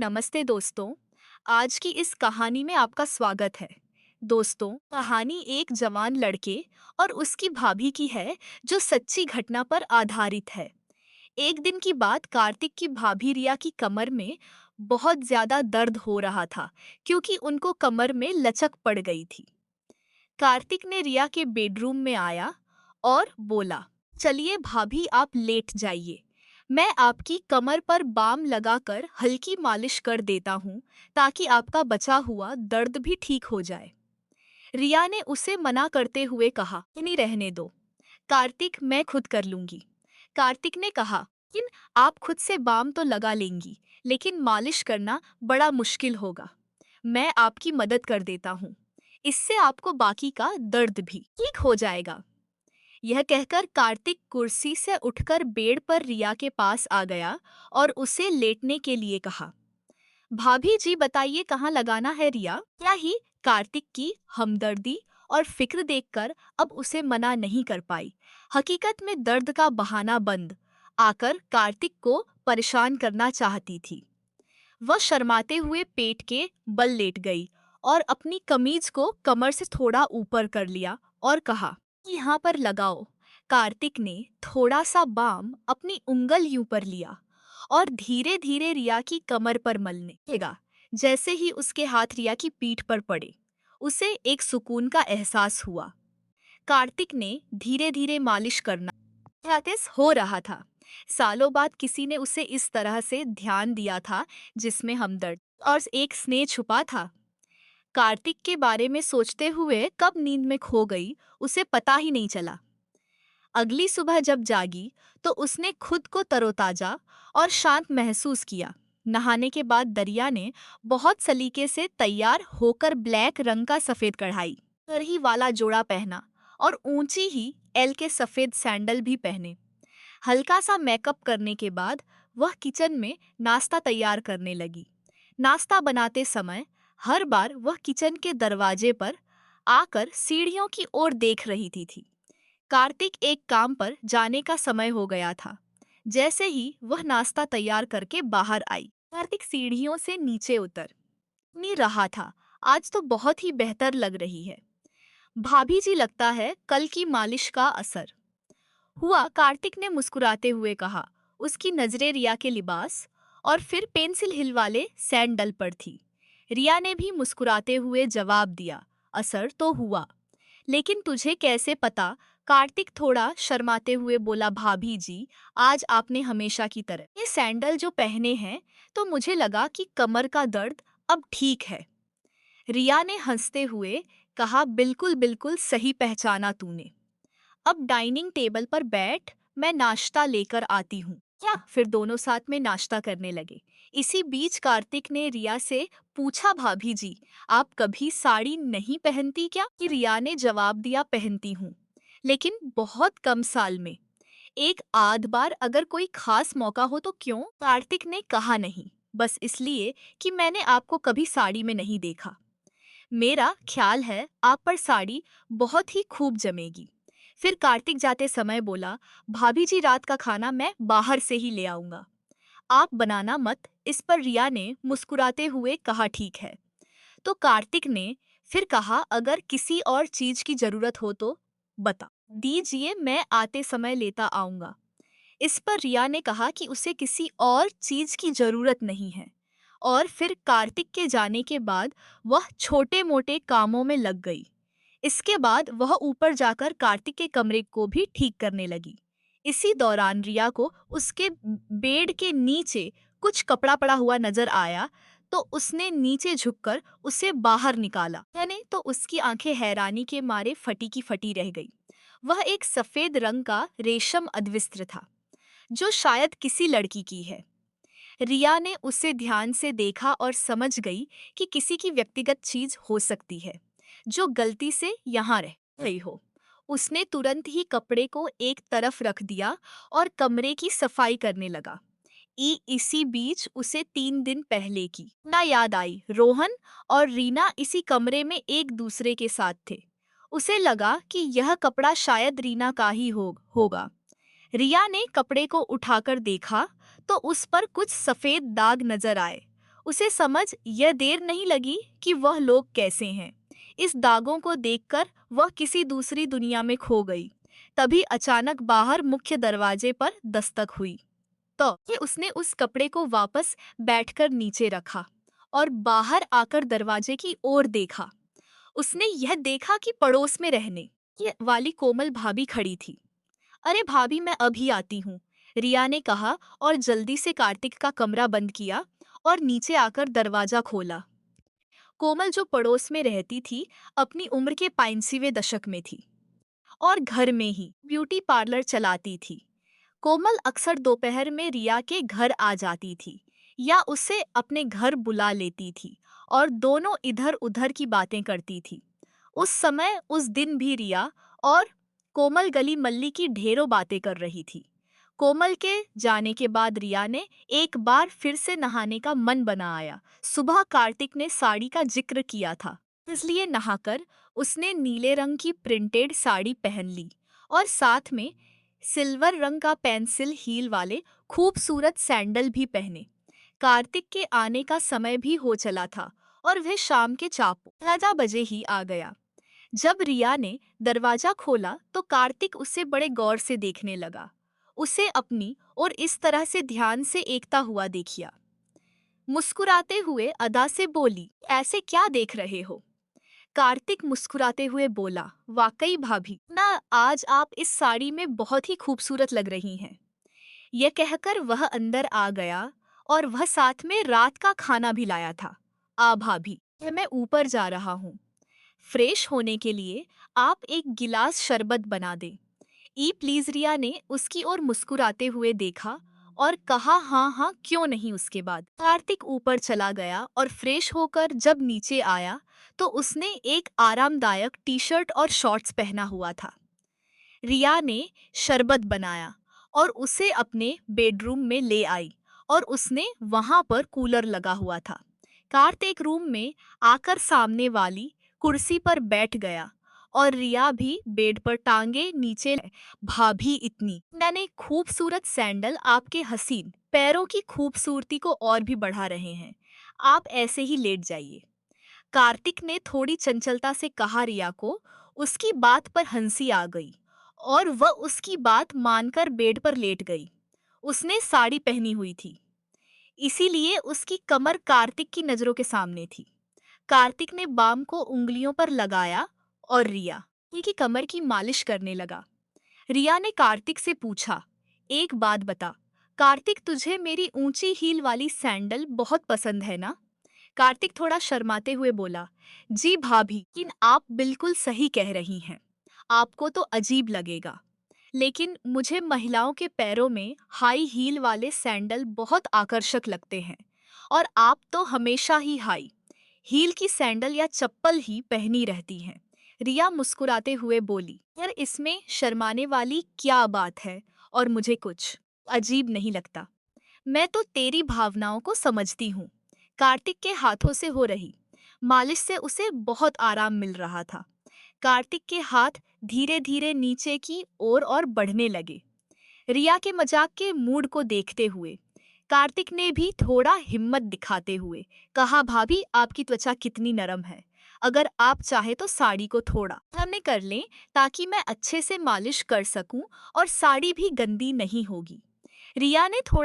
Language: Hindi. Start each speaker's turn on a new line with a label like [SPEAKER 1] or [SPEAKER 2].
[SPEAKER 1] नमस्ते दोस्तों। आज की इस कहानी में आपका स्वागत है। दोस्तों, कहानी एक जवान लड़के और उसकी भाभी की है जो सच्ची घटना पर आधारित है। एक दिन की बात, कार्तिक की भाभी रिया की कमर में बहुत ज्यादा दर्द हो रहा था क्योंकि उनको कमर में लचक पड़ गई थी। कार्तिक ने रिया के बेडरूम में आया और बोला, चलिए भाभी आप लेट जाइए, मैं आपकी कमर पर बाम लगाकर हल्की मालिश कर देता हूँ ताकि आपका बचा हुआ दर्द भी ठीक हो जाए। रिया ने उसे मना करते हुए कहा, नहीं रहने दो कार्तिक, मैं खुद कर लूंगी। कार्तिक ने कहा, लेकिन आप खुद से बाम तो लगा लेंगी, लेकिन मालिश करना बड़ा मुश्किल होगा। मैं आपकी मदद कर देता हूँ, इससे आपको बाकी का दर्द भी ठीक हो जाएगा। यह कहकर कार्तिक कुर्सी से उठकर बेड पर रिया के पास आ गया और उसे लेटने के लिए कहा। भाभी जी बताइए कहाँ लगाना है रिया? क्या ही कार्तिक की हमदर्दी और फिक्र देखकर अब उसे मना नहीं कर पाई। हकीकत में दर्द का बहाना बंद आकर कार्तिक को परेशान करना चाहती थी। वह शर्माते हुए पेट के बल लेट गई और अपनी कमीज को कमर से थोड़ा ऊपर कर लिया और कहा, यहाँ पर लगाओ। कार्तिक ने थोड़ा सा बाम अपनी उंगलियों पर लिया और धीरे धीरे रिया की कमर पर मलने लगा। जैसे ही उसके हाथ रिया की पीठ पर पड़े, उसे एक सुकून का एहसास हुआ। कार्तिक ने धीरे धीरे मालिश करना प्रैक्टिस हो रहा था। सालों बाद किसी ने उसे इस तरह से ध्यान दिया था जिसमें हमदर्द और एक स्नेह छुपा था। कार्तिक के बारे में सोचते हुए कब नींद में खो गई उसे पता ही नहीं चला। अगली सुबह जब जागी तो उसने खुद को तरोताजा और शांत महसूस किया। नहाने के बाद दरिया ने बहुत सलीके से तैयार होकर ब्लैक रंग का सफेद कढ़ाई करही वाला जोड़ा पहना और ऊंची ही एल के सफेद सैंडल भी पहने। हल्का सा मेकअप करने के बाद वह किचन में नाश्ता तैयार करने लगी। नाश्ता बनाते समय हर बार वह किचन के दरवाजे पर आकर सीढ़ियों की ओर देख रही थी। कार्तिक एक काम पर जाने का समय हो गया था। जैसे ही वह नाश्ता तैयार करके बाहर आई, कार्तिक सीढ़ियों से नीचे उतर नहीं रहा था। आज तो बहुत ही बेहतर लग रही है भाभी जी, लगता है कल की मालिश का असर हुआ, कार्तिक ने मुस्कुराते हुए कहा। उसकी नजरें रिया के लिबास और फिर पेंसिल हिल वाले सैंडल पर थी। रिया ने भी मुस्कुराते हुए जवाब दिया, असर तो हुआ, लेकिन तुझे कैसे पता? कार्तिक थोड़ा शर्माते हुए बोला, भाभी जी, आज आपने हमेशा की तरह ये सैंडल जो पहने हैं तो मुझे लगा कि कमर का दर्द अब ठीक है। रिया ने हंसते हुए कहा, बिल्कुल बिल्कुल सही पहचाना तूने। अब डाइनिंग टेबल पर बैठ, मैं नाश्ता लेकर आती हूँ। क्या? फिर दोनों साथ में नाश्ता करने लगे। इसी बीच कार्तिक ने रिया से पूछा, भाभी जी, आप कभी साड़ी नहीं पहनती क्या? कि रिया ने जवाब दिया, पहनती हूँ, लेकिन बहुत कम साल में, एक आध बार, अगर कोई खास मौका हो तो। क्यों? कार्तिक ने कहा, नहीं, बस इसलिए कि मैंने आपको कभी साड़ी में नहीं देखा। मेरा ख्याल है आप पर साड़ी बहुत ही खूब जमेगी। फिर कार्तिक जाते समय बोला, भाभी जी, रात का खाना मैं बाहर से ही ले आऊंगा, आप बनाना मत। इस पर रिया ने मुस्कुराते हुए कहा, ठीक है। तो कार्तिक ने फिर कहा, अगर किसी और चीज की जरूरत हो तो बता दीजिए, मैं आते समय लेता आऊंगा। इस पर रिया ने कहा कि उसे किसी और चीज की जरूरत नहीं है। और फिर कार्तिक के जाने के बाद वह छोटे मोटे कामों में लग गई। इसके बाद वह ऊपर जाकर कार्तिक के कमरे को भी ठीक करने लगी। इसी दौरान रिया को उसके बेड के नीचे कुछ कपड़ा पड़ा हुआ नजर आया, तो उसने नीचे झुककर उसे बाहर निकाला। यानी तो उसकी आंखें हैरानी के मारे फटी की फटी रह गई। वह एक सफेद रंग का रेशम अद्विस्त्र था जो शायद किसी लड़की की है। रिया ने उसे ध्यान से देखा और समझ गई कि किसी की व्यक्तिगत चीज हो सकती है जो गलती से यहाँ रह गई हो। उसने तुरंत ही कपड़े को एक तरफ रख दिया और कमरे की सफाई करने लगा। इसी बीच उसे 3 दिन पहले की ना याद आई। रोहन और रीना इसी कमरे में एक दूसरे के साथ थे। उसे लगा कि यह कपड़ा शायद रीना का ही होगा। रिया ने कपड़े को उठाकर देखा तो उस पर कुछ सफेद दाग नजर आए। उसे समझ यह देर नहीं लगी कि वह लोग कैसे हैं। इस दागों को देखकर वह किसी दूसरी दुनिया में खो गई। तभी अचानक बाहर मुख्य दरवाजे पर दस्तक हुई। तो कि उसने उस कपड़े को वापस बैठकर नीचे रखा और बाहर आकर दरवाजे की ओर देखा। उसने यह देखा कि पड़ोस में रहने ये वाली कोमल भाभी खड़ी थी। अरे भाभी, मैं अभी आती हूँ, रिया ने कहा और जल्दी से कार्तिक का कमरा बंद किया और नीचे आकर दरवाजा खोला। कोमल, जो पड़ोस में रहती थी, अपनी उम्र के 85वें दशक में थी और घर में ही ब्यूटी पार्लर चलाती थी। कोमल अक्सर दोपहर में रिया के घर आ जाती थी या उसे अपने घर बुला लेती थी और दोनों इधर उधर की बातें करती थी। उस समय उस दिन भी रिया और कोमल गली मल्ली की ढेरों बातें कर रही थी। कोमल के जाने के बाद रिया ने एक बार फिर से नहाने का मन बना आया। सुबह कार्तिक ने साड़ी का जिक्र किया था, इसलिए नहाकर उसने नीले रंग की प्रिंटेड साड़ी पहन ली और साथ में सिल्वर रंग का पेंसिल हील वाले खूबसूरत सैंडल भी पहने। कार्तिक के आने का समय भी हो चला था और वह शाम के 4:15 बजे ही आ गया। जब रिया ने दरवाजा खोला तो कार्तिक उसे बड़े गौर से देखने लगा। उसे अपनी और इस तरह से ध्यान से एकता हुआ देखिया। मुस्कुराते हुए अदा से बोली, ऐसे क्या देख रहे हो? कार्तिक मुस्कुराते हुए बोला, वाकई भाभी ना, आज आप इस साड़ी में बहुत ही खूबसूरत लग रही हैं। यह कहकर वह अंदर आ गया और वह साथ में रात का खाना भी लाया था। आ भाभी, यह मैं ऊपर जा रहा हूँ। फ्रेश होने के लिए आप एक गिलास शरबत बना दें। ई प्लीज, रिया ने उसकी ओर मुस्कुराते हुए देखा और कहा, हाँ हाँ क्यों नहीं। उसके बाद कार्तिक ऊपर चला गया और फ्रेश होकर जब नीचे आया तो उसने एक आरामदायक टी शर्ट और शॉर्ट्स पहना हुआ था। रिया ने शरबत बनाया और उसे अपने बेडरूम में ले आई और उसने वहां पर कूलर लगा हुआ था। कार्तिक रूम में आकर सामने वाली कुर्सी पर बैठ गया और रिया भी बेड पर टांगे नीचे। भाभी, इतनी मैंने खूबसूरत सैंडल आपके हसीन पैरों की खूबसूरती को और भी बढ़ा रहे हैं। आप ऐसे ही लेट जाइए। कार्तिक ने थोड़ी चंचलता से कहा। रिया को उसकी बात पर हंसी आ गई और वह उसकी बात मानकर बेड पर लेट गई। उसने साड़ी पहनी हुई थी, इसीलिए उसकी कमर कार्तिक की नजरों के सामने थी। कार्तिक ने बाम को उंगलियों पर लगाया और रिया की कमर की मालिश करने लगा। रिया ने कार्तिक से पूछा, एक बात बता कार्तिक, तुझे मेरी ऊंची हील वाली सैंडल बहुत पसंद है ना? कार्तिक थोड़ा शर्माते हुए बोला, जी भाभी, लेकिन आप बिल्कुल सही कह रही हैं। आपको तो अजीब लगेगा, लेकिन मुझे महिलाओं के पैरों में हाई हील वाले सैंडल बहुत आकर्षक लगते हैं और आप तो हमेशा ही हाई हील की सैंडल या चप्पल ही पहनी रहती हैं। रिया मुस्कुराते हुए बोली, यार इसमें शर्माने वाली क्या बात है और मुझे कुछ अजीब नहीं लगता। मैं तो तेरी भावनाओं को समझती हूँ। कार्तिक के हाथों से हो रही मालिश से उसे बहुत आराम मिल रहा था। कार्तिक के हाथ धीरे धीरे नीचे की ओर और बढ़ने लगे। रिया के मजाक के मूड को देखते हुए कार्तिक ने भी थोड़ा हिम्मत दिखाते हुए कहा, भाभी आपकी त्वचा कितनी नरम है। अगर आप चाहे तो साड़ी को थोड़ा हमने कर लें ताकि मैं अच्छे से मालिश कर सकूं और साड़ी भी गंदी नहीं होगी। रिया ने थोड़ा